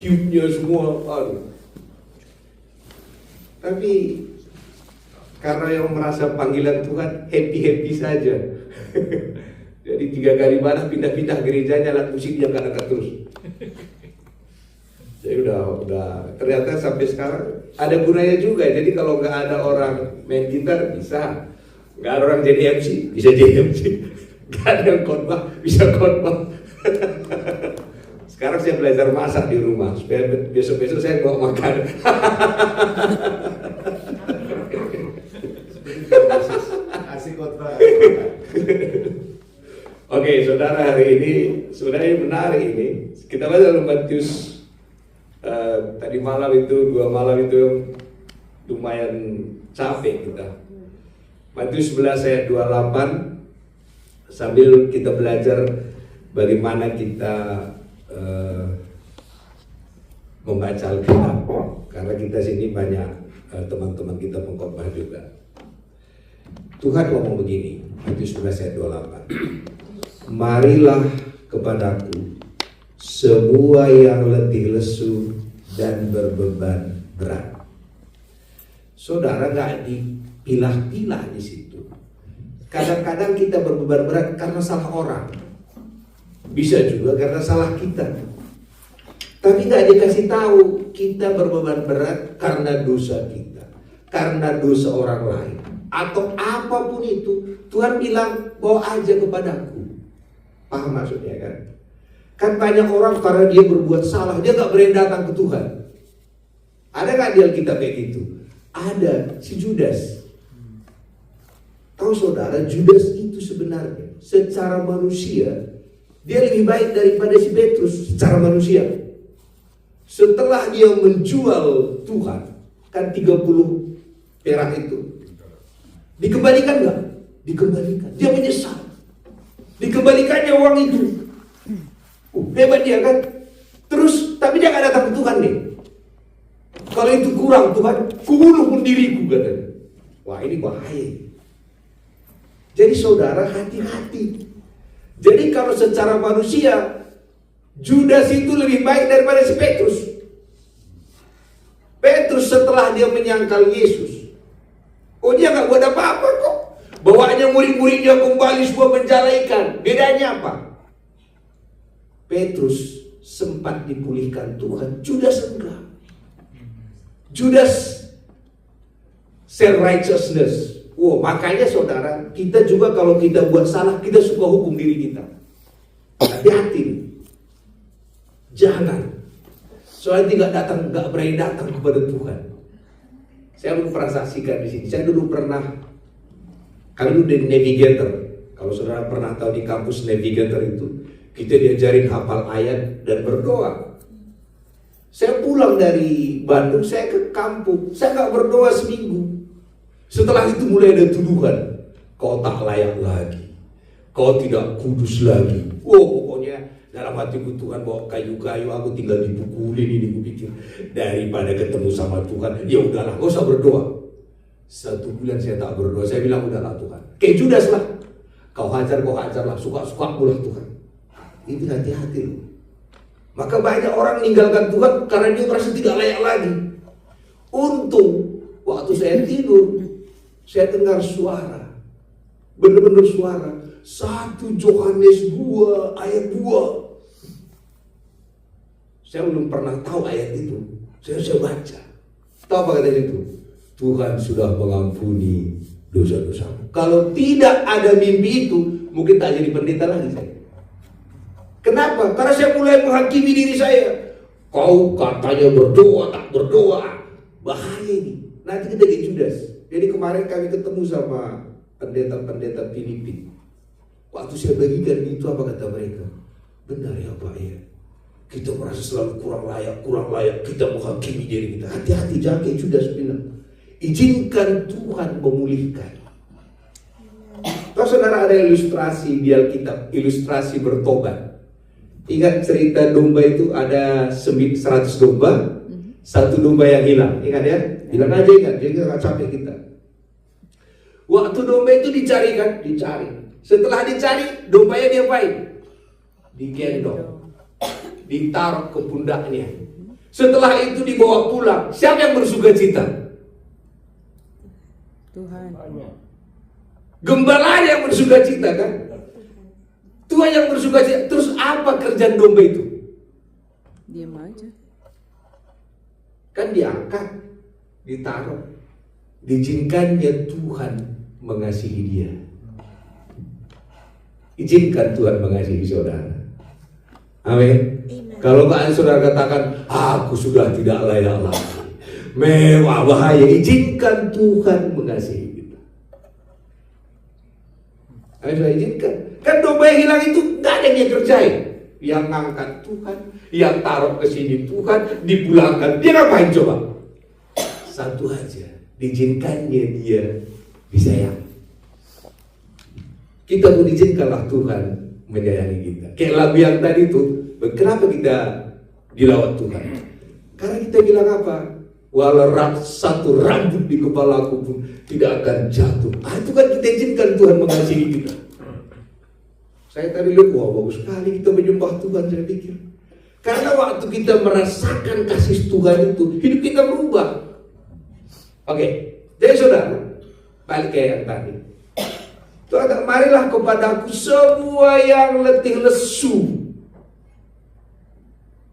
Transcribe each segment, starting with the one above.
tiupnya semua. Aduh. Tapi karena yang merasa panggilan Tuhan happy-happy saja. Jadi 3 kali ibadah pindah-pindah gerejanya, alat musik yang angkat terus. Jadi udah ternyata sampai sekarang ada gunanya juga. Jadi kalau nggak ada orang main gitar bisa, nggak ada orang jadi MC bisa jadi MC, nggak ada yang khotbah bisa khotbah. Sekarang saya belajar masak di rumah supaya besok-besok saya bawa makan. Asik khotbah. Oke, saudara, hari ini sebenarnya menarik ini. Kita baca dalam Matius tadi malam itu, 2 malam itu lumayan capek kita. Matius 11 ayat 28 sambil kita belajar bagaimana kita membaca Alkitab. Karena kita sini banyak teman-teman kita pengkhotbah juga. Tuhan ngomong begini, Matius 11 ayat 28. Marilah kepadaku semua yang letih lesu dan berbeban berat. Saudara, nggak dipilah-pilah di situ. Kadang-kadang kita berbeban berat karena salah orang, bisa juga karena salah kita. Tapi nggak dikasih tahu kita berbeban berat karena dosa kita, karena dosa orang lain, atau apapun itu. Tuhan bilang bawa aja kepadaku. Paham maksudnya kan? Kan banyak orang karena dia berbuat salah, dia gak berani datang ke Tuhan. Ada gak di Alkitab kayak gitu? Ada, si Judas. Tahu saudara, Judas itu sebenarnya secara manusia dia lebih baik daripada si Petrus secara manusia. Setelah dia menjual Tuhan, kan 30 perak itu dikembalikan gak? Dikembalikan. Dia menyesal. Dikembalikannya uang itu. Hebat dia kan. Terus tapi dia gak datang ke Tuhan nih. Kalau itu kurang, Tuhan, kubunuh pun diriku katanya. Wah, ini bahaya. Jadi saudara, hati-hati. Jadi kalau secara manusia Judas itu lebih baik daripada si Petrus. Petrus setelah dia menyangkal Yesus, dia gak buat apa-apa kok. Bawaannya murid-muridnya kembali semua mencela ikan. Bedanya apa? Petrus sempat dipulihkan Tuhan, Judas enggak. Judas self-righteousness. Makanya saudara, kita juga kalau kita buat salah, kita suka hukum diri kita. Hati-hati. Jangan. Soalnya nggak berani datang kepada Tuhan. Saya pernah saksikan di sini. Saya dulu pernah, kami dulu di Navigator. Kalau saudara pernah tahu di kampus Navigator itu, kita diajarin hafal ayat dan berdoa. Saya pulang dari Bandung, saya ke kampung, saya nggak berdoa seminggu. Setelah itu mulai ada tuduhan, kau tak layak lagi, kau tidak kudus lagi. Pokoknya dalam hatiku Tuhan bawa kayu-kayu, aku tinggal dipukulin ini. Aku pikir daripada ketemu sama Tuhan, ya udahlah, gak usah berdoa. 1 bulan saya tak berdoa, saya bilang udahlah Tuhan. Kayak Judas lah, kau hajar lah, suka-suka lah Tuhan. Itu hati-hati loh. Maka banyak orang meninggalkan Tuhan karena dia merasa tidak layak lagi. Untung waktu saya tidur, saya dengar suara, benar-benar suara 1 Yohanes 2 ayat 2. Saya belum pernah tahu ayat itu. Saya baca. Tahu apa katanya itu? Tuhan sudah mengampuni dosa-dosa. Kalau tidak ada mimpi itu, mungkin tak jadi pendeta lagi saya. Kenapa? Karena saya mulai menghakimi diri saya. Kau katanya berdoa, tak berdoa. Bahaya ini. Nanti kita jadi Judas. Jadi kemarin kami ketemu sama pendeta-pendeta Filipin. Waktu saya bagikan itu, apa kata mereka? Benar ya Pak ya. Kita merasa selalu kurang layak. Kita menghakimi diri kita. Hati-hati, jangan kayak Judas bilang. Izinkan Tuhan memulihkan. Kalau saudara ada ilustrasi di Alkitab, ilustrasi bertobat. Ingat cerita domba itu ada 100 domba, 1 domba yang hilang. Ingat ya? Bilang aja ingat, jadi gak capek kita. Waktu domba itu dicari kan? Dicari. Setelah dicari, dombanya diapain? Digendong. Ditaruh ke pundaknya. Setelah itu dibawa pulang. Siapa yang bersuka cita? Tuhan. Gembala yang bersuka cita kan? Tuhan yang bersuka cita. Terus apa kerjaan domba itu? Diam aja. Kan diangkat, ditaruh. Diizinkannya Tuhan mengasihi dia. Izinkan Tuhan mengasihi saudara. Amin. Kalau saudara katakan, aku sudah tidak layak lagi, mewah, bahaya, izinkan Tuhan mengasihi kita. Amin, sudah izinkan. Kan domba yang hilang itu gak ada yang dia kerjain. Yang ngangkat Tuhan, yang taruh ke sini Tuhan, dipulangkan. Dia ngapain coba? Satu aja, diizinkannya dia disayang. Kita pun izinkanlah Tuhan menyayangi kita. Kayak lagu yang tadi tuh, kenapa kita dilawat Tuhan? Karena kita bilang apa? Walau satu rambut di kepalaku pun tidak akan jatuh. Itu kan kita izinkan Tuhan mengasihi kita. Saya tadi lihat, wah bagus sekali kita menyembah Tuhan, saya pikir. Karena waktu kita merasakan kasih Tuhan itu, hidup kita berubah. Oke, jadi saudara, balik ke yang tadi. Tuhan, marilah kepadaku semua yang letih lesu.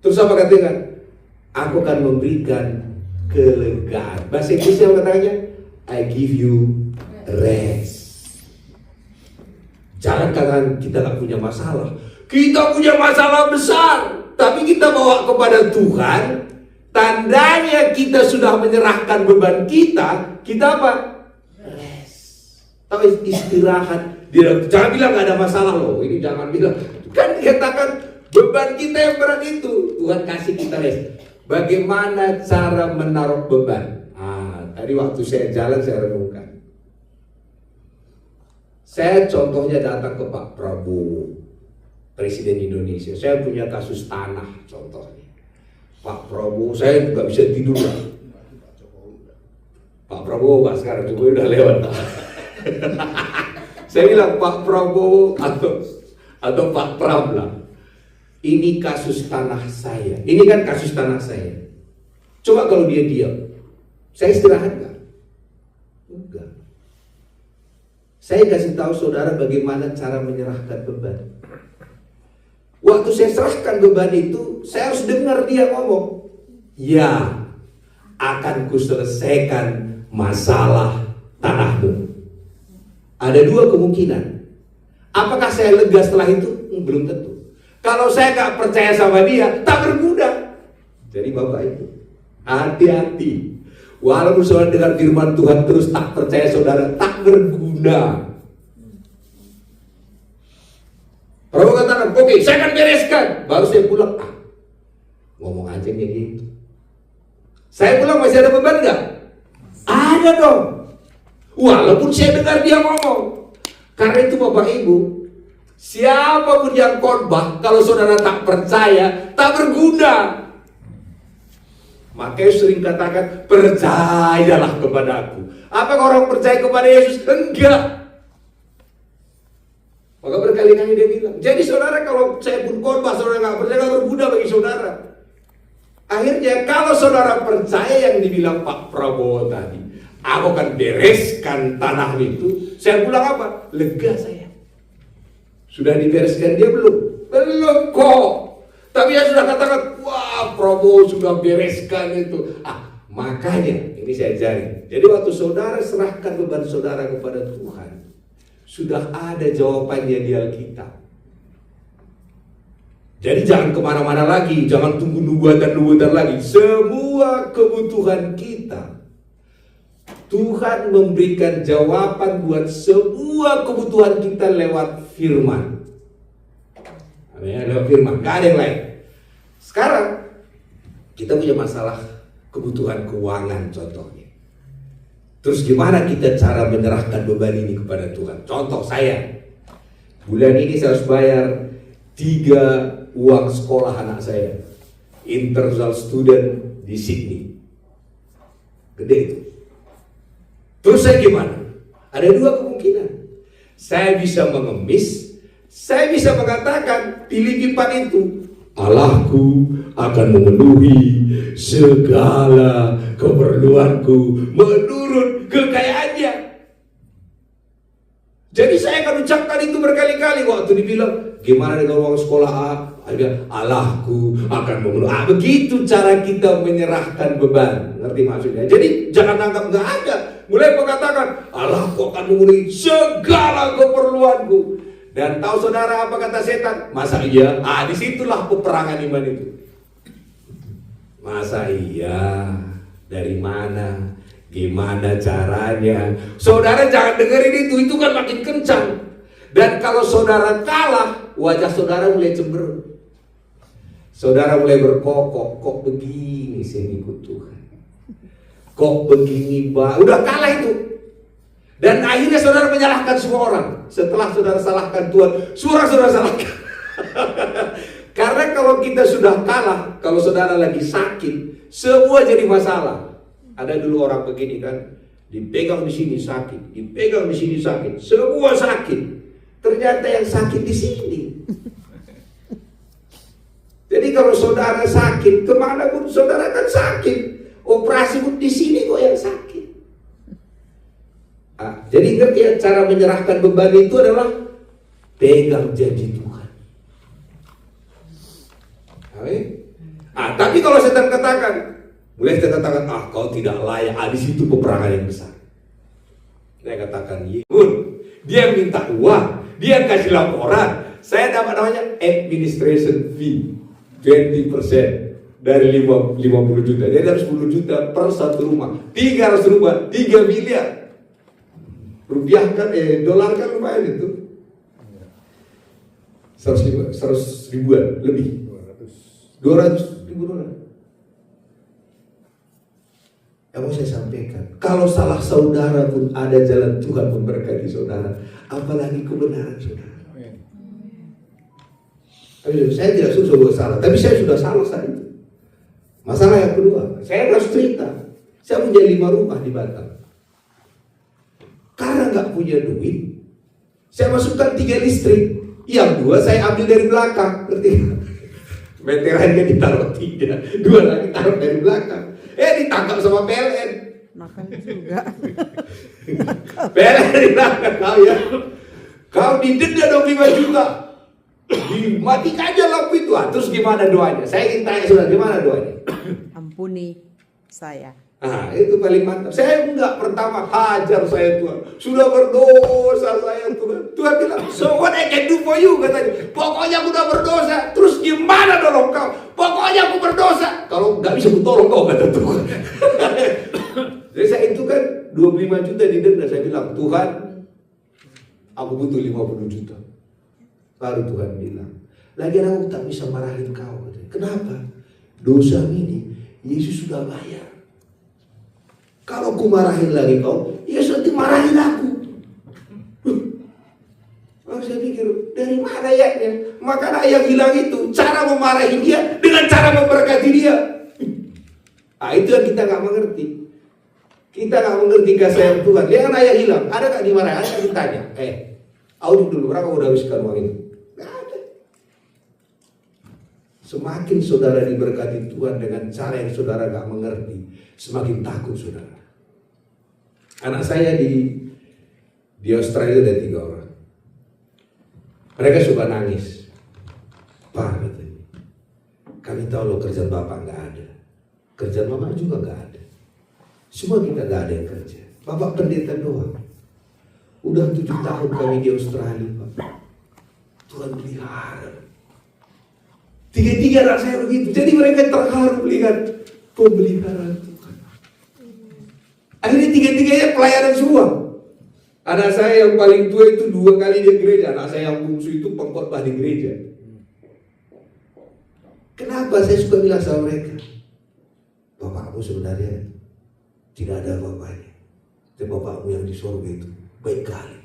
Terus apa katakan? Aku akan memberikan kelegaan. Bahasa Inggrisnya apa katanya? I give you rest. Jangan katakan kita gak punya masalah. Kita punya masalah besar, tapi kita bawa kepada Tuhan. Tandanya kita sudah menyerahkan beban kita. Kita apa? Tapi istirahat. Jangan bilang gak ada masalah loh. Ini jangan bilang. Kan dikatakan beban kita yang berat itu. Tuhan kasih kita rest. Bagaimana cara menaruh beban? Tadi waktu saya jalan saya renungkan. Saya contohnya datang ke Pak Prabowo, Presiden Indonesia. Saya punya kasus tanah contohnya. Pak Prabowo, saya nggak bisa tidur. Pak Prabowo, Pak sekarang Jokowi udah lewat. Saya bilang Pak Prabowo atau Pak Pram lah. Ini kasus tanah saya. Ini kan kasus tanah saya. Coba kalau dia diam, saya istirahat nggak? Enggak. Saya kasih tahu saudara bagaimana cara menyerahkan beban. Waktu saya serahkan beban itu, saya harus dengar dia ngomong. Ya, akan kuselesaikan masalah tanahmu. Ada dua kemungkinan. Apakah saya lega setelah itu? Belum tentu. Kalau saya gak percaya sama dia, tak berguna. Jadi Bapak Ibu, hati-hati. Walaupun saudara dengar firman Tuhan terus tak percaya saudara, tak berguna. Prabowo katakan, oke, saya akan bereskan. Baru saya pulang, ngomong aja kayak gitu. Saya pulang masih ada beban gak? Ada dong. Walaupun saya dengar dia ngomong. Karena itu Bapak Ibu, siapapun yang khotbah, kalau saudara tak percaya, tak berguna. Makanya sering katakan, percayalah kepada aku. Apakah orang percaya kepada Yesus? Enggak. Maka berkali-kali dia bilang, jadi saudara kalau saya pun khotbah, saudara gak percaya, gak berguna bagi saudara. Akhirnya kalau saudara percaya yang dibilang Pak Prabowo tadi, aku akan bereskan tanah itu, saya bilang apa? Lega saya. Sudah dibereskan dia belum? Belum kok. Tapi dia sudah katakan, wah Prabowo sudah bereskan itu. Makanya ini saya ajarin. Jadi waktu saudara serahkan beban saudara kepada Tuhan, sudah ada jawabannya di Alkitab. Jadi jangan kemana-mana lagi, jangan tunggu nubuatan lagi. Semua kebutuhan kita, Tuhan memberikan jawaban buat semua kebutuhan kita lewat firman. Lewat firman, gak ada yang lain. Sekarang kita punya masalah kebutuhan keuangan contohnya. Terus gimana kita cara menyerahkan beban ini kepada Tuhan? Contoh saya, bulan ini saya harus bayar 3 uang sekolah anak saya, international student di Sydney. Gede itu. Terus saya gimana? Ada 2 kemungkinan. Saya bisa mengemis, saya bisa mengatakan di lipat itu, Allahku akan memenuhi segala keperluanku menurut kekayaannya. Jadi saya akan ucapkan itu berkali-kali waktu dibilang, gimana dengan uang sekolah A? Ada Allahku akan memenuhi. Begitu cara kita menyerahkan beban. Ngerti maksudnya? Jadi jangan anggap nggak ada. Mulai mengatakan, Allahku akan memenuhi segala keperluanku. Dan tahu saudara apa kata setan? Masa iya? Disitulah peperangan iman itu. Masa iya? Dari mana? Gimana caranya? Saudara jangan dengerin itu kan makin kencang. Dan kalau saudara kalah, wajah saudara mulai cemberut. Saudara mulai berkokok, kok begini saya ikut Tuhan. Kok begini, udah kalah itu. Dan akhirnya saudara menyalahkan semua orang. Setelah saudara salahkan Tuhan, saudara salahkan. Karena kalau kita sudah kalah, kalau saudara lagi sakit, semua jadi masalah. Ada dulu orang begini kan, dipegang di sini sakit, dipegang di sini sakit, semua sakit. Ternyata yang sakit di sini. Jadi kalau saudara sakit, kemana pun saudara kan sakit. Operasi pun di sini kok yang sakit. Jadi ngerti ya, cara menyerahkan beban itu adalah pegang janji Tuhan. Amin. Tapi kalau setan katakan, mulai setan katakan, kau tidak layak. Di situ peperangan yang besar. Saya katakan, dia minta uang, dia kasih laporan. Saya dapat namanya administration fee 20% dari 50 juta. Dia dapat 10 juta per satu rumah. 300 rumah, 3 miliar. Rupiah kan, dolar kan lumayan itu. 100 ribuan lebih. 200 ribu dolar. Yang mau saya sampaikan, kalau salah saudara pun ada jalan Tuhan memberkati saudara, apalagi kebenaran saudara. Saya tidak suka salah, tapi saya sudah salah saat itu. Masalah yang kedua, saya harus cerita. Saya punya 5 rumah di Batam. Karena nggak punya duit, saya masukkan 3 listrik. Yang 2 saya ambil dari belakang, ngerti? Veterannya ditaruh 3, 2 lagi taruh dari belakang. Ditangkap sama PLN. Nakal juga. PLN ditangkap kau ya. Kau didenda 25 juta. Dimatikan aja lampu itu. Terus gimana doanya? Saya ingin tanya sudah, gimana doanya? Ampuni saya. Itu paling mantap. Saya enggak, pertama hajar saya Tuhan. Sudah berdosa saya Tuhan. Tuhan bilang, so what I can do for you, katanya. Pokoknya aku udah berdosa. Terus gimana tolong kau? Pokoknya aku berdosa. Kalau nggak bisa aku tolong kau, kata Tuhan. Jadi saya itu kan 25 juta didenda. Saya bilang, Tuhan, aku butuh 50 juta. Baru Tuhan bilang, lagian aku tak bisa marahin kau. Kenapa? Dosa ini Yesus sudah bayar. Kalau ku marahin lagi kau, Yesus nanti marahin aku. Lalu saya pikir, dari mana ayatnya? Maka ayat bilang itu, cara memarahin dia dengan cara memberkati dia. Itu yang kita nggak mengerti. Kita nggak mengerti kasih sayang Tuhan. Lihat ayat hilang, ada nggak dimarahin? Ayat ditanya, audit dulu, berapa udah habiskan uang itu? Nggak ada. Semakin saudara diberkati Tuhan dengan cara yang saudara nggak mengerti, semakin takut saudara. Anak saya di Australia ada 3 orang. Mereka suka nangis. Pak, katanya, kami tahu lo kerjaan bapak nggak ada, kerjaan mama juga nggak ada. Semua kita nggak ada yang kerja. Bapak pendeta doang. Udah 7 tahun kami di Australia, Pak. Tuhan pelihara. 3 anak saya begitu. Jadi mereka terharu melihat pemeliharaan Tuhan. Akhirnya 3-tiganya pelayanan semua. Anak saya yang paling tua itu 2 kali di gereja. Anak saya yang bungsu itu pengkhotbah di gereja. Kenapa saya suka bilang sama mereka? Bapakmu sebenarnya tidak ada apa-apanya. Dan bapakmu yang di surga itu baik kali.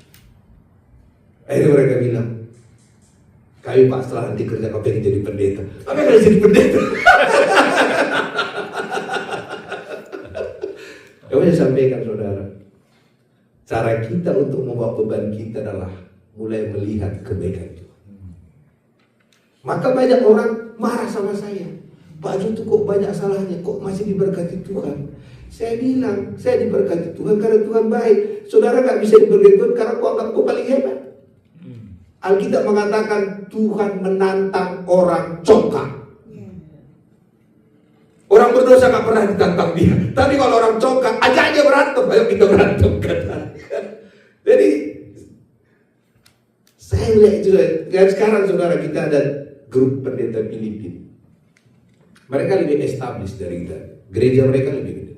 Akhirnya mereka bilang, kami Pak setelah nanti kerja kau pengen jadi pendeta. Kami akan jadi pendeta. Yang saya sampaikan saudara, cara kita untuk membawa beban kita adalah mulai melihat kebaikan Tuhan. Maka banyak orang marah sama saya. Pak Jo tuh kok banyak salahnya, kok masih diberkati Tuhan? Saya bilang, saya diberkati Tuhan karena Tuhan baik. Saudara gak bisa diberkati Tuhan karena kau anggap kau paling hebat. Alkitab mengatakan Tuhan menantang orang congkak. Orang berdosa gak pernah ditantang dia. Tapi kalau orang congkak, ajak aja berantem. Ayo kita berantem. Jadi saya lihat juga, dan sekarang saudara kita ada grup pendeta Filipina. Mereka lebih established dari kita. Gereja mereka lebih gede.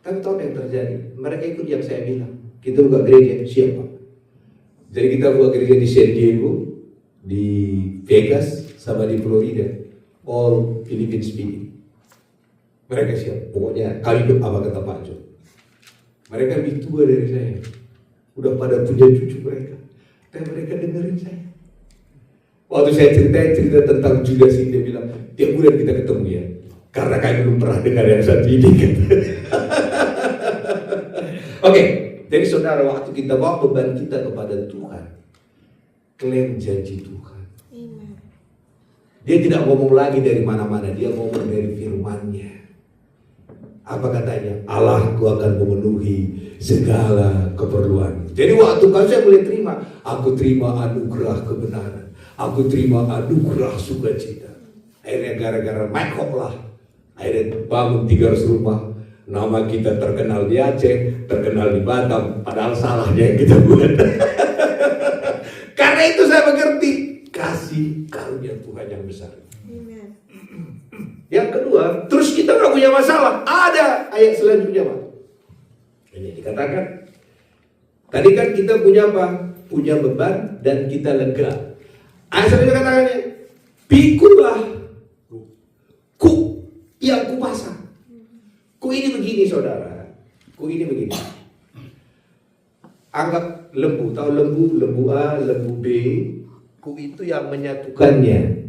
Tapi tahu apa yang terjadi? Mereka ikut yang saya bilang. Kita buka gereja, siapa? Jadi kita buka gereja di San Diego, di Vegas, sama di Florida. All Philippine speaking. Mereka siap. Pokoknya kali itu apa kata Pak Jo. Mereka lebih tua dari saya. Udah pada punya cucu mereka. Dan mereka dengerin saya. Waktu saya cerita tentang Judas ini, dia bilang, tiap bulan kita ketemu ya. Karena kami belum pernah dengar yang satu ini. Oke, jadi saudara, waktu kita bawa beban kita kepada Tuhan, klaim janji Tuhan. Dia tidak ngomong lagi dari mana-mana, dia ngomong dari firman-Nya. Apa katanya? Allahku akan memenuhi segala keperluan. Jadi waktu kan saya boleh terima, aku terima anugerah kebenaran, aku terima anugerah sukacita. Akhirnya gara-gara Mike lah, akhirnya bangun 300 rumah. Nama kita terkenal di Aceh, terkenal di Batam, padahal salahnya yang kita buat. Karena itu saya mengerti kasih karunia Tuhan yang besar. Yang kedua, terus kita nggak punya masalah. Ada ayat selanjutnya, Pak. Ini dikatakan, tadi kan kita punya apa? Punya beban dan kita lega. Ayat selanjutnya katakannya, pikulah ku yang kupasang. Ku ini begini, saudara. Ku ini begini. Anggap lembu, tahu lembu A, lembu B. Ku itu yang menyatukannya.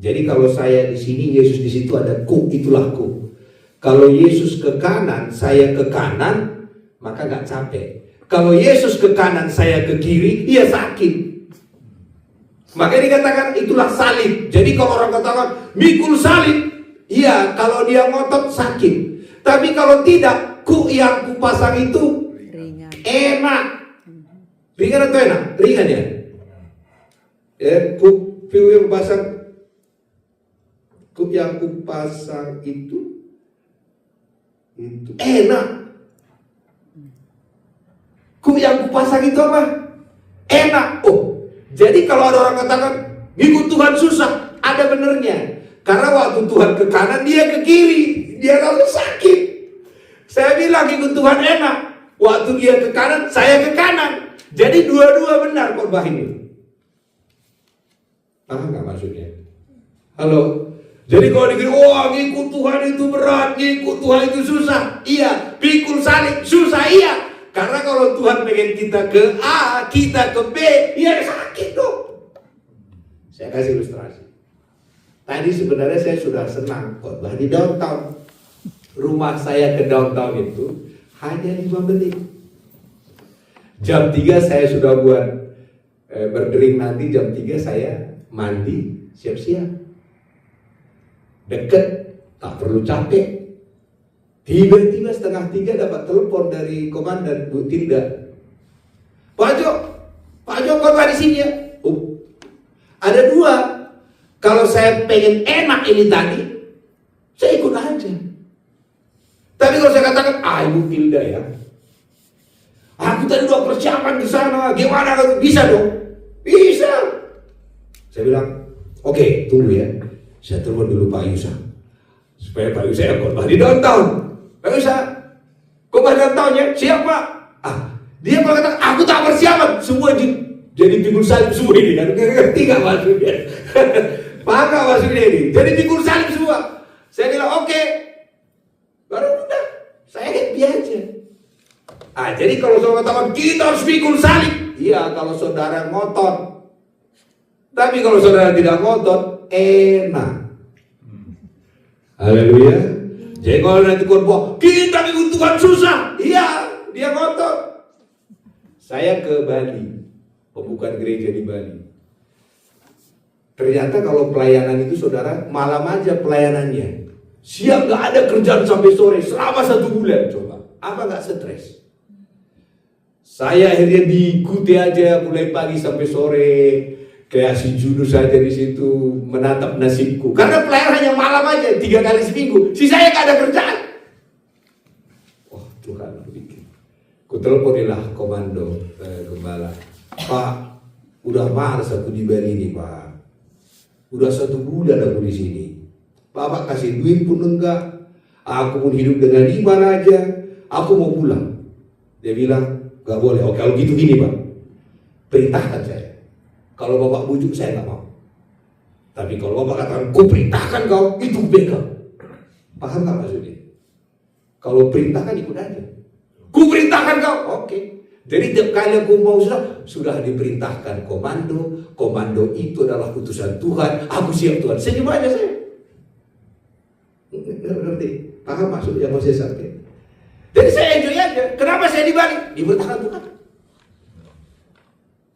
Jadi kalau saya di sini, Yesus di situ, ada ku, itulah ku. Kalau Yesus ke kanan, saya ke kanan, maka gak capek. Kalau Yesus ke kanan, saya ke kiri, ia sakit. Makanya dikatakan itulah salib. Jadi kalau orang katakan mikul salib, iya, kalau dia ngotot sakit. Tapi kalau tidak, ku yang kupasang itu Ringan. enak. Ringan atau enak? Ringan ya. Ku yang kupasang, ku yang kupasang itu enak. Ku yang kupasang itu apa? Enak. Oh, jadi kalau ada orang katakan ngikut Tuhan susah, ada benernya. Karena waktu Tuhan ke kanan, dia ke kiri, dia langsung sakit. Saya bilang ngikut Tuhan enak. Waktu dia ke kanan, saya ke kanan. Jadi dua-dua benar khotbah ini. Paham nggak maksudnya? Halo. Jadi kalau dikira, wah ngikut Tuhan itu berat, ngikut Tuhan itu susah. Iya, pikul salib susah, iya. Karena kalau Tuhan pengen kita ke A, kita ke B, ya sakit dong. Saya kasih ilustrasi. Tadi sebenarnya saya sudah senang khotbah di downtown. Rumah saya ke downtown itu hanya 5 menit. Jam 3 saya sudah buat berdering, nanti jam 3 saya mandi, siap-siap. Deket, tak perlu capek. Tiba-tiba 2:30 dapat telepon dari komandan, Bu Tilda. Pak Jo khotbah di sini ya. Oh, ada 2. Kalau saya pengen enak ini tadi, saya ikut aja. Tapi kalau saya katakan, Ibu Tilda ya, aku tadi udah persiapan di sana, gimana kalau bisa dong? Bisa. Saya bilang, oke, tunggu ya. Saya telepon dulu Pak Yusa, supaya Pak Yusa khotbah di downtown. Pak Yusa, khotbah downtown ya? Siap Pak. Dia kalau kata, aku tak persiapan, semua jadi pikul salib semua ini kan? Ngerti gak maksudnya? Paham gak maksudnya ini? Jadi pikul salib semua. Saya bilang oke. Baru udah, saya happy aja. Jadi kalau saudara katakan kita harus pikul salib, iya kalau saudara ngotot. Tapi kalau saudara tidak ngotot, enak. Haleluya. Jadi kalau nanti khotbah, kita ikut Tuhan susah, iya dia ngotot. Saya ke Bali, pembukaan gereja di Bali. Ternyata kalau pelayanan itu saudara, malam aja pelayanannya. Siang nggak ada kerjaan sampai sore selama 1 bulan. Coba, apa nggak stres? Saya akhirnya diikuti aja mulai pagi sampai sore. Kayak si Juno saja di situ menatap nasibku. Karena pelayanan hanya malam aja 3 kali seminggu. Si saya nggak ada kerjaan. Wah Tuhan bikin. Ku telponilah komando gembala. Pak, udah males aku di Bali ini Pak. Udah 1 bulan aku di sini. Bapak kasih duit pun enggak. Aku pun hidup dengan iman aja. Aku mau pulang. Dia bilang, gak boleh. Oke, kalau gitu gini Pak. Perintahkan saya. Kalau Bapak bujuk saya gak mau. Tapi kalau Bapak katakan, ku perintahkan kau, itu pegang. Paham gak maksudnya? Kalau perintahkan ikut aja. Ku perintahkan kau. Oke. Jadi tiap kali aku mau sudah diperintahkan komando itu adalah utusan Tuhan, aku siap Tuhan, senyum aja saya. Ngerti? Paham maksud yang mau saya sampaikan? Jadi saya enjoy aja. Kenapa saya di Bali? Diperintahkan Tuhan.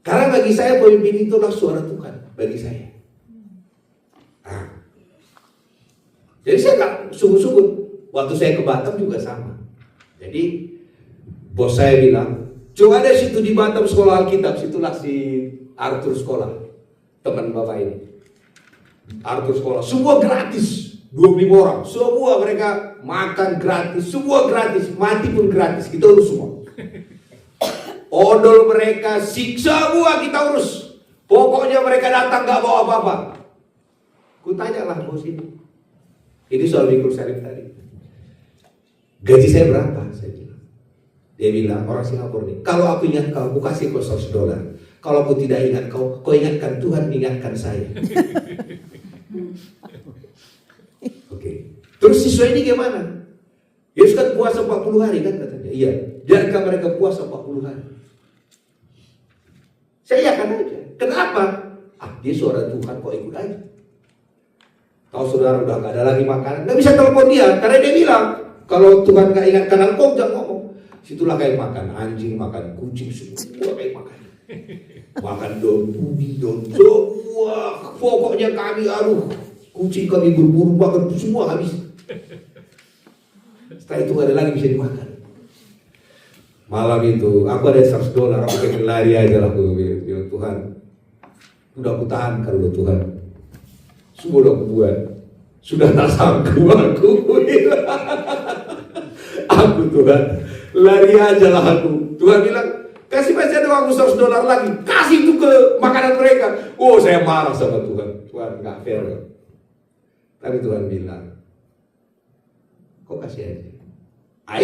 Karena bagi saya pemimpin itu adalah suara Tuhan bagi saya. Nah. Jadi saya nggak sungguh-sungguh. Waktu saya ke Batam juga sama. Jadi bos saya bilang, coba ada situ di Batam sekolah Alkitab, situlah si Arthur sekolah, teman bapak ini. Arthur sekolah, semua gratis, 25 orang, semua mereka makan gratis, semua gratis, mati pun gratis, kita urus semua. Odol mereka, siksa semua kita urus. Pokoknya mereka datang gak bawa apa-apa. Ku tanyalah bos ini soal Minggu Syarif tadi. Gaji saya berapa? Saya bilang. Dia bilang, orang Singapura nih, kalau aku ingat kau, aku kasih kau $100. Kalau aku tidak ingat kau, kau ingatkan Tuhan, ingatkan saya. Oke. Terus siswa ini gimana? Yesus kan puasa 40 hari kan katanya. Iya, biarkan mereka puasa 40 hari. Saya yakin aja. Kenapa? Dia suara Tuhan, kok ikut aja. Tahu saudara udah gak ada lagi makanan, gak bisa telepon dia, karena dia bilang, kalau Tuhan gak ingatkan engkau, jangan ngomong. Situlah kayak makan anjing, makan kucing, semua kayak makan. Makan daun bumi, daun semua. Pokoknya kami, kucing kami berburu, makan semua habis. Setelah itu gak ada lagi bisa dimakan. Malam itu, aku ada $100, aku pengen lari aja lah. Ya Tuhan, udah aku tahan kalau Tuhan. Semua udah aku buat. Sudah tak sanggup aku. Aku Tuhan, lari aja lah aku. Tuhan bilang, kasih masih ada uang $100 lagi, kasih itu ke makanan mereka. Oh, saya marah sama Tuhan. Tuhan gak fair. Tapi Tuhan bilang, kok kasih aja.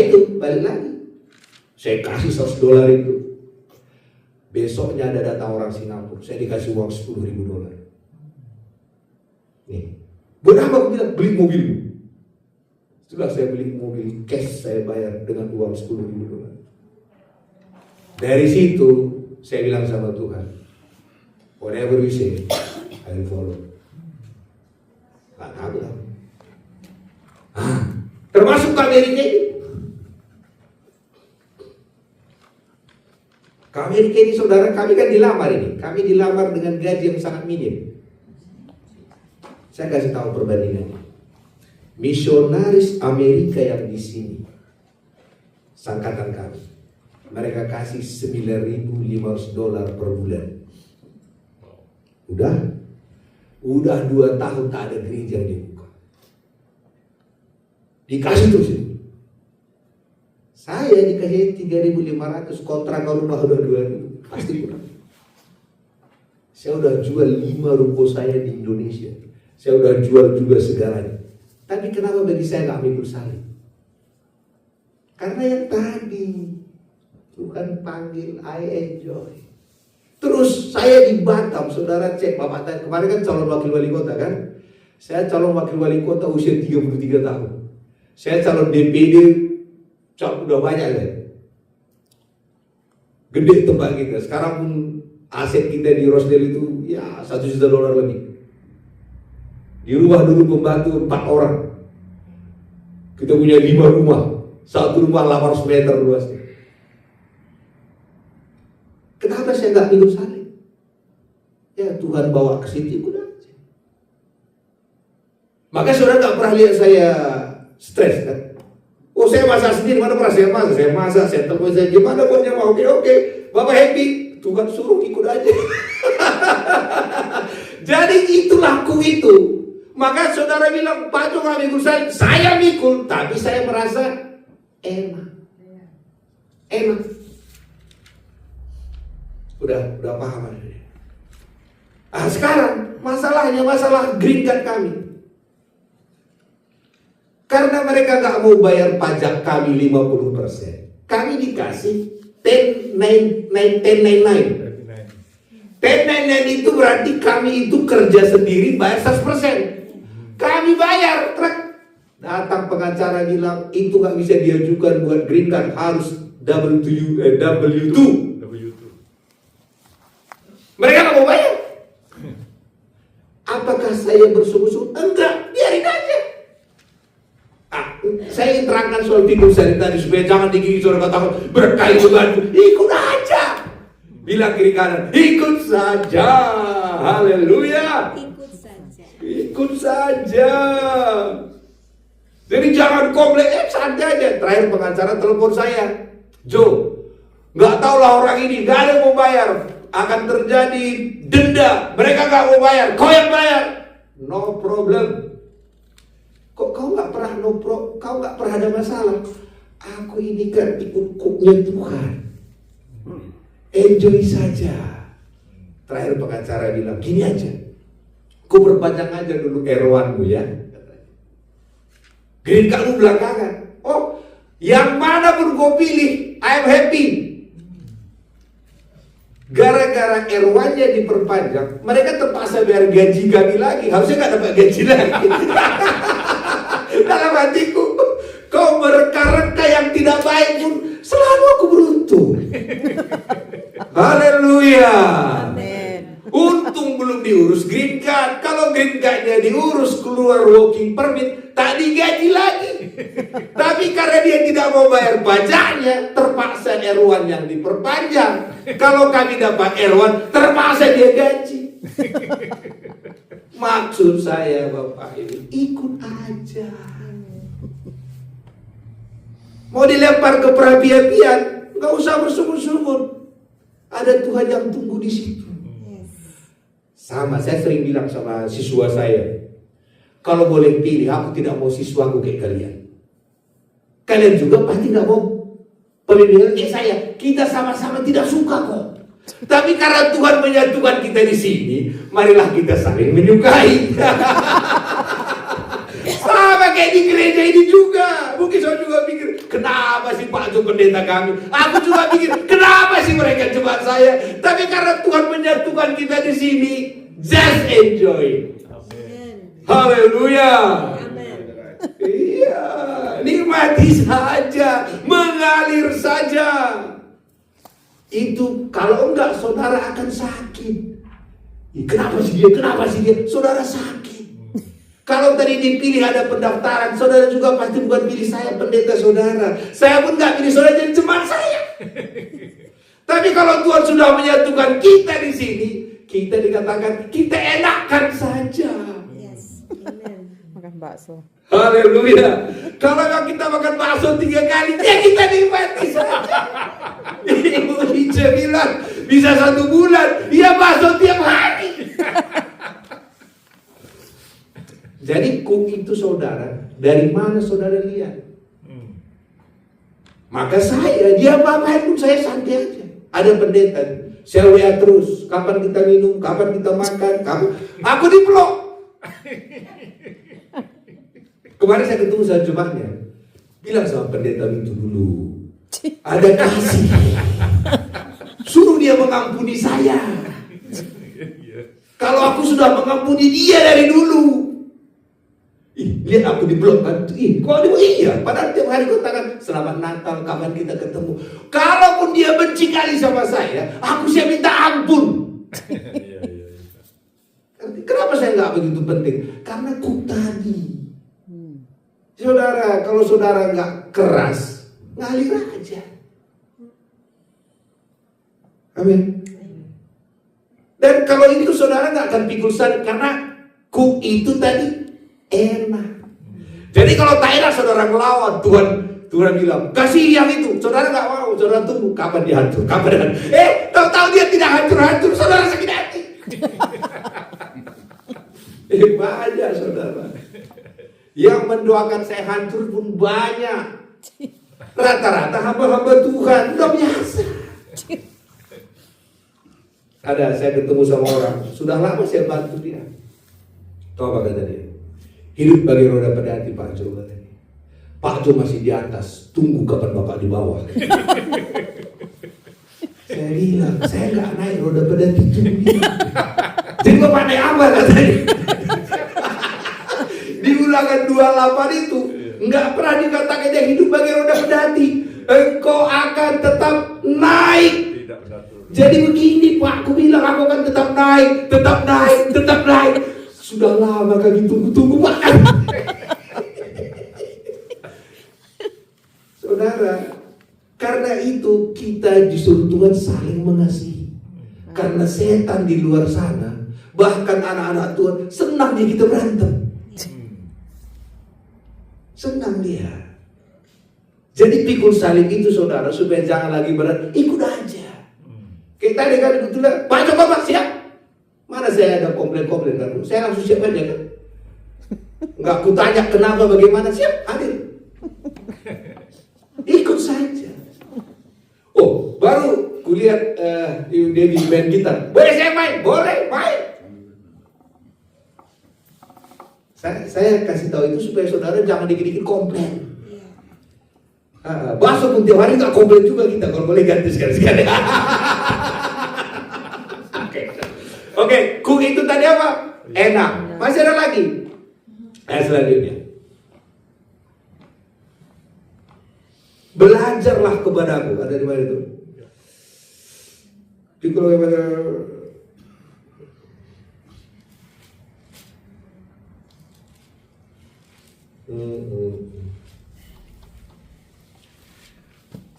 Itu balik lagi. Saya kasih $100 itu. Besoknya ada datang orang Singapura, saya dikasih uang $10.000. Nih, berapa aku bilang? Beli mobilmu. Setelah saya beli mobil, cash saya bayar dengan uang $10.000. Dari situ saya bilang sama Tuhan, whatever you say, I will follow. Gak tahu lah. Termasuk ke Amerika ini. Ke Amerika ini saudara, kami kan dilamar ini. Kami dilamar dengan gaji yang sangat minim. Saya kasih tahu perbandingannya. Misionaris Amerika yang di sini, sangkatan kami, mereka kasih $9.500 per bulan. Udah 2 tahun tak ada gereja yang dibuka. Dikasih terus ini. Saya dikasih 3.500, kontrak rumah udah 2.000, pasti kurang. Saya udah jual 5 ruko saya di Indonesia. Saya udah jual juga segalanya. Tapi kenapa bagi saya gak mikul salib? Karena yang tadi Tuhan panggil, I enjoy. Terus saya di Batam, saudara cek Bapak tadi, kemarin kan calon wakil wali kota kan? Saya calon wakil wali kota usia 33 tahun. Saya calon DPD, udah banyak ya. Gede tempat kita. Sekarang pun aset kita di Rosdale itu ya $1 juta lebih. Di rumah dulu pembantu 4 orang. Kita punya 5 rumah. 1 rumah 800 meter luasnya. Kenapa saya nggak minum salib? Ya Tuhan bawa ke situ, udah aja. Maka saudara nggak pernah lihat saya stres kan? Oh saya masak sendiri, mana pernah saya masak, saya telepon saya gimana pokoknya mau, oke, Bapak happy, Tuhan suruh ikut aja. Jadi itulah ku itu. Maka saudara bilang, Pak Jo nggak mikul saya mikul, tapi saya merasa enak. Udah paham aja. Sekarang masalahnya masalah green card kami. Karena mereka nggak mau bayar pajak kami 50%, kami dikasih 1099. 1099 itu berarti kami itu kerja sendiri bayar 100%. Kami bayar, truk. Datang pengacara bilang itu nggak bisa diajukan buat green card, harus W2. Mereka nggak mau bayar. Apakah saya bersungguh-sungguh? Enggak, biarin aja. Saya terangkan soal tidur saya tadi supaya jangan digigit saudara katakan berkait denganku. Ikut aja. Bilang kiri kanan, ikut saja. Haleluya. Ikut saja. Jadi jangan komplain, santai aja. Terakhir pengacara telepon saya, Jo, nggak tahu lah orang ini, nggak ada yang mau bayar, akan terjadi denda. Mereka nggak mau bayar, kau yang bayar. No problem. Kok kau nggak pernah kau nggak pernah ada masalah? Aku ini kan ikut kuknya Tuhan. Enjoy saja. Terakhir pengacara bilang gini aja, kau perpanjang aja dulu R1-mu ya. Green card belakangan. Oh, yang mana pun kau pilih, I am happy. Gara-gara R1-nya diperpanjang, mereka terpaksa bayar gaji kami lagi. Harusnya nggak dapat gaji lagi. Dalam hatiku, kau mereka-reka yang tidak baik pun selalu aku beruntung. Haleluya. Amin. Untung belum diurus green card. Kalau green cardnya diurus, keluar working permit, tak digaji lagi. Tapi karena dia tidak mau bayar pajaknya, terpaksa R1 yang diperpanjang. Kalau kami dapat R1, terpaksa dia gaji. Maksud saya Bapak ini, ikut aja. Mau dilempar ke perapi-apian, nggak usah bersungut-sungut. Ada Tuhan yang tunggu di situ. Sama, saya sering bilang sama siswa saya, kalau boleh pilih, aku tidak mau siswaku kayak kalian. Kalian juga pasti nggak mau pemimpinan kayak saya. Kita sama-sama tidak suka kok. Tapi karena Tuhan menyatukan kita di sini, marilah kita saling menyukai. Sama kayak di gereja ini juga. Mungkin saya juga pikir, kenapa sih Pak Jo pendeta kami? Aku juga pikir, kenapa sih mereka cepat saya? Tapi karena Tuhan menyatukan kita di sini, just enjoy. Haleluya. Iya, nikmati saja, mengalir saja. Itu kalau enggak saudara akan sakit. Kenapa sih dia? Saudara sakit. Kalau tadi dipilih ada pendaftaran, saudara juga pasti bukan pilih saya pendeta saudara. Saya pun enggak pilih saudara jadi teman saya. Tapi kalau Tuhan sudah menyatukan kita di sini, kita dikatakan kita enakan saja. Yes. Amen. Makan bakso. Haleluya. Kalau kita makan bakso 3 kali, ya kita nikmati saja. Ibu Ica bilang bisa 1 bulan, ya bakso tiap hari. Jadi kuk itu saudara, dari mana saudara lihat? Maka saya, dia apa-apain pun saya santai aja. Ada pendeta, saya WA terus, kapan kita minum, kapan kita makan, aku diplok. Kemarin saya ketemu sama jemaahnya, bilang sama pendeta itu dulu, ada kasih, suruh dia mengampuni saya. Kalau aku sudah mengampuni dia dari dulu, lihat aku diblok kan, kok dia iya, padahal tiap hari kau tangan selamat Natal, kapan kita ketemu. Kalaupun dia benci kali sama saya, aku siap minta ampun. Kenapa saya nggak begitu penting? Karena ku tadi. Saudara, kalau saudara nggak keras, ngalir aja. Amin. Dan kalau itu saudara nggak akan pikul salib karena ku itu tadi enak. Jadi kalau tak enak saudara ngelawan, Tuhan bilang, kasih yang itu. Saudara nggak mau, saudara tunggu kapan dia hancur, kapan dia hancur. Tahu-tahu dia tidak hancur-hancur, saudara sakit hati. Banyak saudara. Yang mendoakan saya hancur pun banyak. Rata-rata hamba-hamba Tuhan, udah biasa. Ada, saya ketemu sama orang, sudah lama saya bantu dia. Tahu apa kata dia? Hidup bagi roda pada hati Pak Jo katanya. Pak Jo masih di atas, tunggu kapan Bapak di bawah. Saya bilang, saya nggak naik roda pada hati tunggu. Jadi Bapak naik apa katanya? Di Ulangan 28 itu nggak pernah dikatakan dia hidup bagi roda pada hati. Engkau akan tetap naik. Jadi begini Pak, aku bilang aku akan tetap naik, tetap naik, tetap naik. Sudah lama kami tunggu-tunggu Pak. Saudara, karena itu kita disuruh Tuhan saling mengasihi. Karena setan di luar sana, bahkan anak-anak Tuhan senang dia kita berantem. Senang dia. Jadi pikul salib itu saudara, supaya jangan lagi berat, ikut aja. Kita dengan betul Pak coba Pak siap. Mana saya ada komplain-komplain kan? Saya langsung siap aja kan. Enggak kutanya kenapa bagaimana, siap hadir. Ikut saja. Oh baru kulihat Dewi main gitar. Boleh saya main? Boleh main. Saya kasih tahu itu supaya saudara jangan dikit-dikit komplain. Bakso pun tiap hari nggak komplain juga kita, kalau boleh ganti sekali-sekali. Oke, cook itu tadi apa? Enak. Masih ada lagi. Selanjutnya. Belajarlah kepadaku. Ada di mana itu? Pikul kepada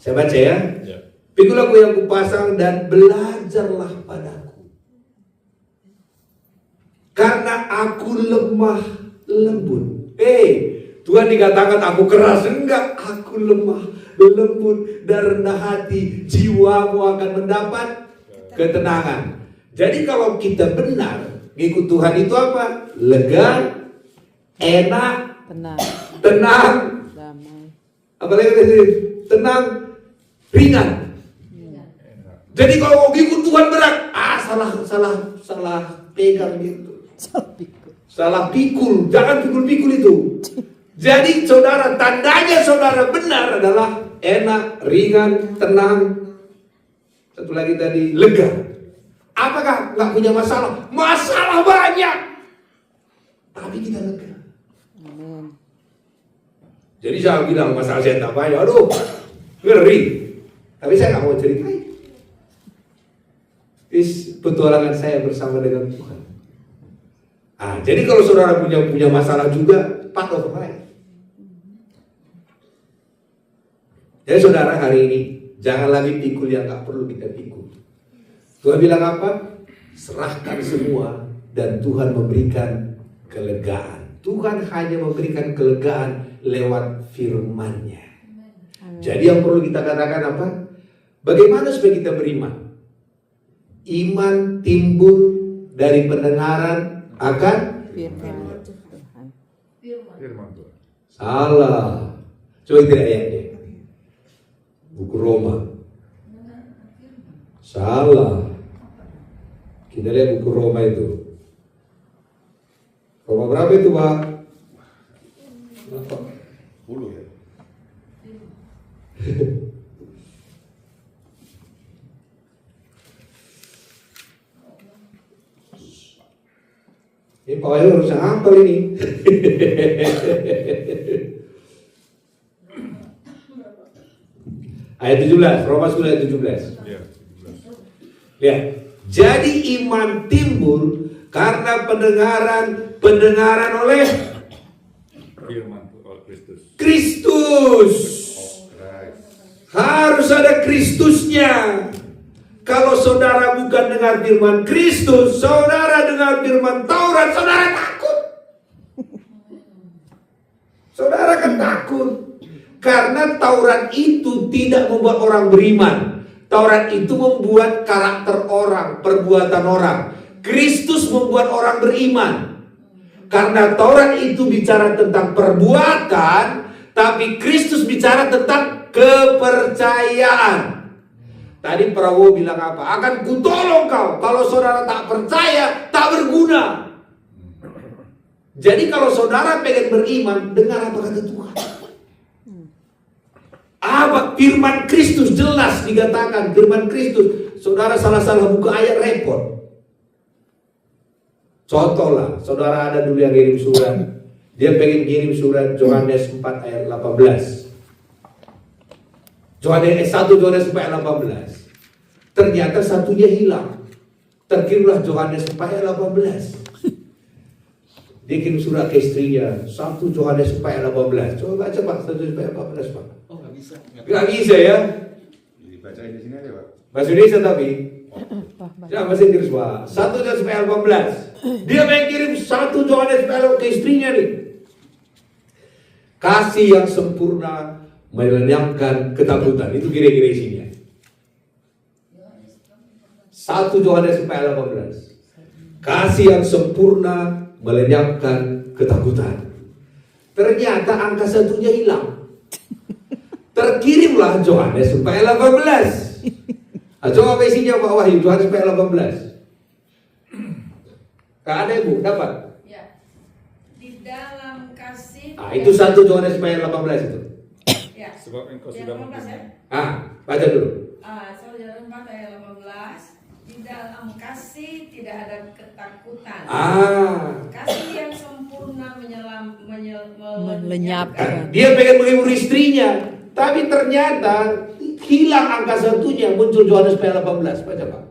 Saya baca ya. Pikul aku yang kupasang dan belajarlah padaku. Karena aku lemah lembut. Tuhan dikatakan aku keras, enggak, aku lemah lembut dan rendah hati, jiwamu akan mendapat ketenangan. Jadi kalau kita benar ngikut Tuhan itu apa? Lega, enak, tenang, damai. apalagi tadi tenang, ringan. Jadi kalau ngikut Tuhan berat, salah pegang gitu. Salah pikul, jangan pikul-pikul itu. Jadi saudara, tandanya saudara benar adalah enak, ringan, tenang. Satu lagi tadi, lega. Apakah nggak punya masalah? Masalah banyak, tapi kita lega. Amin. Jadi saya bilang masalah saya tak banyak, aduh, ngeri. Tapi saya nggak mau ceritain. Petualangan saya bersama dengan Tuhan. Jadi kalau saudara punya masalah juga, part of life. Jadi saudara hari ini jangan lagi pikul yang nggak perlu kita pikul. Tuhan bilang apa? Serahkan semua dan Tuhan memberikan kelegaan. Tuhan hanya memberikan kelegaan lewat firman-Nya. Jadi yang perlu kita katakan apa? Bagaimana supaya kita beriman? Iman timbul dari pendengaran akan Firman Tuhan. salah. Coba kita ayatnya. Buku Roma. Salah. Kita lihat buku Roma itu. Roma berapa itu, Pak? 10 ya. Ini Pak Wahyu harus hafal ini. Ayat 17, Roma 10 ayat 17. Ya. Jadi iman timbul karena pendengaran oleh Firman Kristus. Kristus. Harus ada Kristusnya. Kalau saudara bukan dengar firman Kristus, saudara dengar firman Taurat, saudara takut. Saudara kan takut. Karena Taurat itu tidak membuat orang beriman. Taurat itu membuat karakter orang, perbuatan orang. Kristus membuat orang beriman. Karena Taurat itu bicara tentang perbuatan, tapi Kristus bicara tentang kepercayaan. Tadi Prabowo bilang apa? Akan kutolong kau. Kalau saudara tak percaya, tak berguna. Jadi kalau saudara pengen beriman, dengar apa kata Tuhan. Apa firman Kristus jelas dikatakan. Firman Kristus. Saudara salah-salah buka ayat repot. Contoh lah, saudara ada dulu yang kirim surat. Dia pengen kirim surat Yohanes 4 ayat 18. Yohanes 1 Yohanes 4 ayat 18. Ternyata satunya hilang. Terkirimlah Yohanes 4 ayat 18. Dia kirim surat ke istrinya 1 Yohanes 4 ayat 18. Coba baca Pak, 1 Yohanes 4 ayat 18 Pak. Oh, nggak bisa. Gak bisa ya. Dibacain di sini aja, Pak. Bahasa Indonesia tapi. Ya, bahasa Inggris Pak. 1 Yohanes 4 ayat 18. Dia pengen kirim 1 Yohanes 4 ayat ke istrinya nih. Kasih yang sempurna melenyapkan ketakutan. Itu kira-kira isinya. 1 Yohanes 4 ayat 18. Kasih yang sempurna melenyapkan ketakutan. Ternyata angka satunya hilang. Terkirimlah Yohanes 4 ayat 18. Coba apa isinya Pak Wahyu? Yohanes 4 ayat 18. Gak ada Ibu, dapat? Ya. Di dalam kasih. Itu 1 Yohanes 4 ayat 18 itu. Ya. Sebab engkau Ya, sudah 18 ya. mempunyai. Baca dulu. Soal jalan 4 ayat 18. Di dalam kasih tidak ada ketakutan. Kasih yang sempurna Melenyapkan. Dia pengen menghibur istrinya, tapi ternyata hilang angka satunya, muncul Yohanes 4 ayat 18. Baca Pak.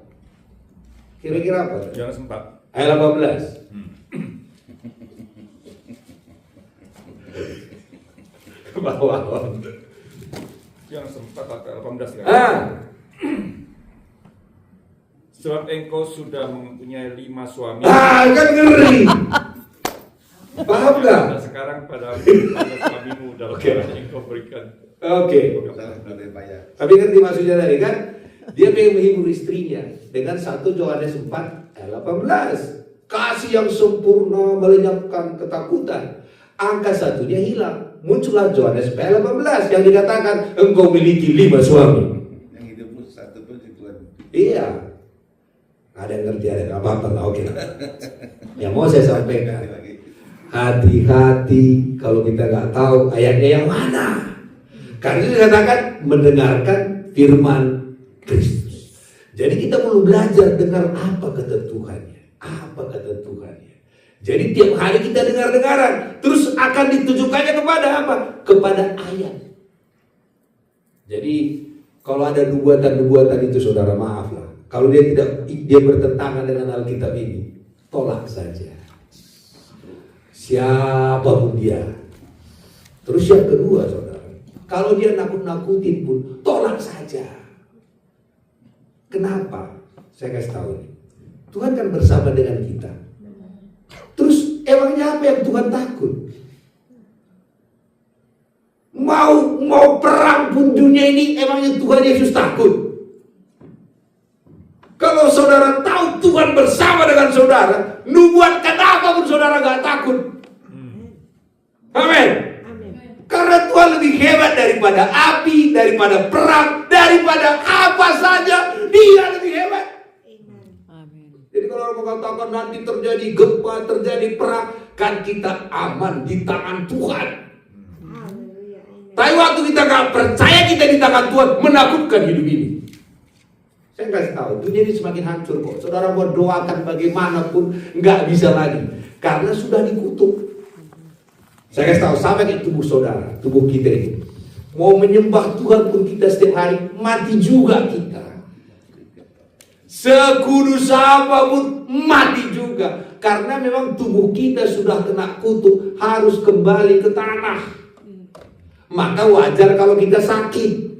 Kira-kira apa? Yohanes 4 ayat 18. Bawah. Yohanes 4 ayat 18 ya. Sebab engkau sudah mempunyai 5 suami. Kan ngeri. Paham gak? Dan sekarang pada suamimu dalam yang engkau berikan. Oke. Tapi ngerti maksudnya tadi kan? Dia pengen menghibur istrinya dengan 1 Yohanes 4 ayat 18. Kasih yang sempurna melenyapkan ketakutan. Angka satunya hilang. Muncullah Yohanes 4 ayat 18 yang dikatakan engkau miliki 5 suami. Yang hidupmu satu pun Tuhan. Iya. Ada yang ngerti, ada yang apa-apa lah, oke. Yang mau saya sampaikan, hati-hati kalau kita nggak tahu ayatnya yang mana. Karena itu dikatakan mendengarkan firman Kristus. Jadi kita perlu belajar dengar apa kata Tuhannya, apa kata Tuhannya. Jadi tiap hari kita dengar-dengaran, terus akan ditujukannya kepada apa? Kepada ayat. Jadi kalau ada nubuatan-nubuatan itu saudara maaf lah. Kalau dia bertentangan dengan Alkitab ini, tolak saja. Siapapun dia. Terus yang kedua saudara, kalau dia nakut-nakutin pun, tolak saja. Kenapa? Saya kasih tahu nih. Tuhan kan bersama dengan kita. Terus emangnya apa yang Tuhan takut? Mau perang pun dunia ini, emangnya Tuhan Yesus takut? Kalau saudara tahu Tuhan bersama dengan saudara, nubuat kenapa pun saudara gak takut. Amin. Karena Tuhan lebih hebat daripada api, daripada perang, daripada apa saja, Dia lebih hebat. Amin. Jadi kalau orang mengatakan nanti terjadi gempa, terjadi perang, kan kita aman di tangan Tuhan. Tapi waktu kita gak percaya kita di tangan Tuhan, menakutkan hidup ini. Saya kasih tahu, dunia ini semakin hancur kok. Saudara mau doakan bagaimanapun nggak bisa lagi, karena sudah dikutuk. Saya kasih tahu, sampai ke tubuh saudara, tubuh kita ini. Mau menyembah Tuhan pun kita setiap hari mati juga kita. Sekudus apapun mati juga, karena memang tubuh kita sudah kena kutuk, harus kembali ke tanah. Maka wajar kalau kita sakit.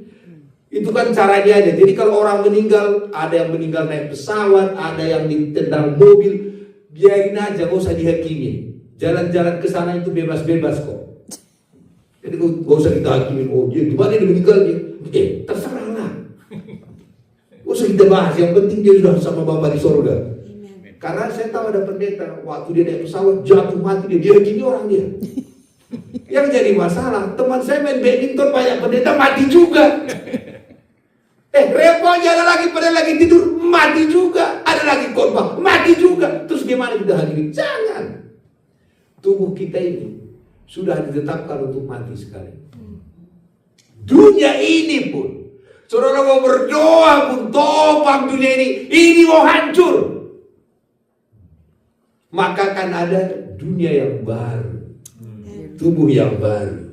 Itu kan caranya aja. Jadi kalau orang meninggal, ada yang meninggal naik pesawat, ada yang ditendang mobil, biarin aja, gak usah dihakimi. Jalan-jalan ke sana itu bebas-bebas kok. Jadi gak usah kita hakimin, oh dia gimana dia meninggalnya. Terserahlah. Gak usah kita bahas, yang penting dia sudah sama Bapa di surga. Karena saya tahu ada pendeta, waktu dia naik pesawat jatuh mati dia gini orang dia. Yang jadi masalah, teman saya main badminton banyak pendeta mati juga. Repotnya ada lagi pada lagi tidur mati juga, ada lagi khotbah mati juga. Terus gimana kita hadiri? Jangan. Tubuh kita ini sudah ditetapkan untuk mati sekali. Dunia ini pun, saudara mau berdoa pun topang dunia ini mau hancur. Maka akan ada dunia yang baru, tubuh yang baru.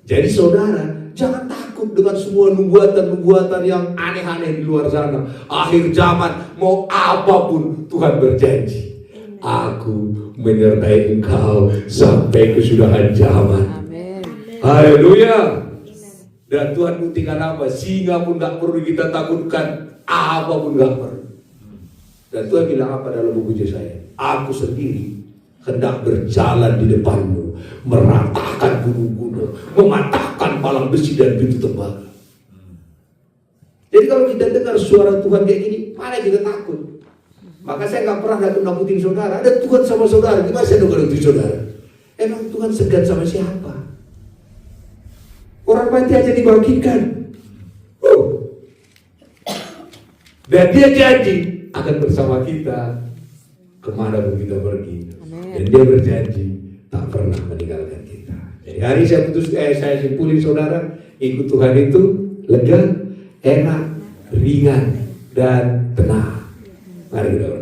Jadi saudara, jangan takut dengan semua nubuatan-nubuatan yang aneh-aneh di luar sana. Akhir zaman, mau apapun Tuhan berjanji. Aku menyertai engkau sampai kesudahan zaman. Haleluya. Dan Tuhan buktikan apa? Singa pun gak perlu kita takutkan, apapun gak perlu. Dan Tuhan bilang apa dalam buku Yesaya? Aku sendiri hendak berjalan di depanmu, meratakan gunung-gunung, mematahkan palang besi dan pintu tembaga. Jadi kalau kita dengar suara Tuhan kayak gini, mana kita takut? Maka saya nggak pernah nakut-nakutin saudara. Ada Tuhan sama saudara, gimana saya nakut-nakutin saudara? Emang Tuhan segan sama siapa? Orang mati aja dibangkitkan. Dan dia janji akan bersama kita kemana pun kita pergi. Dan dia berjanji tak pernah meninggalkan kita. Jadi hari saya simpulin saudara, ikut Tuhan itu lega, enak, ringan, dan tenang. Mari kita berdoa.